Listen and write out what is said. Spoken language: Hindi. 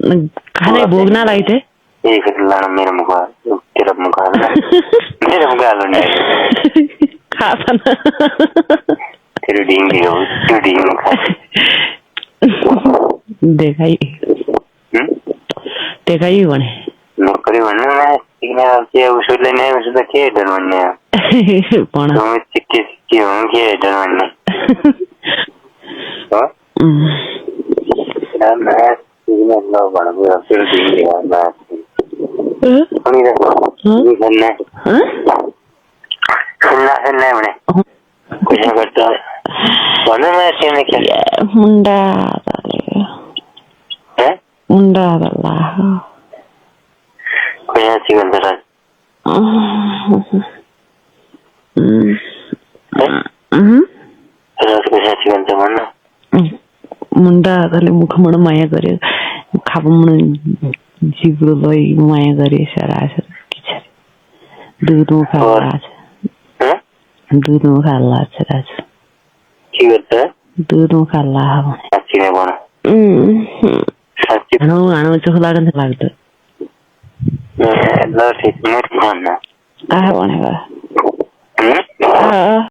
खाने भोग ना लाइते ये फिर लाना मेरे मुखा तेरा मुखा मेरे मुखा लो नहीं खाता ना तेरे डींगी हो तू डींगी मुखा देखाई बने नौकरी बनने में सीखने वाले उसे लेने उसे तो क्या डर बनने हैं पढ़ा तो मैं चिक्की होंगे डर बनने हाँ यार मैं सीखने वाला बड़ा बुरा फिर डींगी यार मैं नहीं रहता नहीं करना सुनना है मैंने कुछ नहीं करता बोलना मैं सीखने क्या मुंडा है मुंडा वाला कुछ नहीं सीखने रहा कुछ नहीं सीखने मानना मुंडा वाले मुख मन माया करे खाप मन जीव लोई माया करे सारा किछ दूध मुखा दूध मुखा की करता है दूध मुखा अच्छी नहीं बना आनो चोख लागन लागत ठीक नहीं मानना बनेगा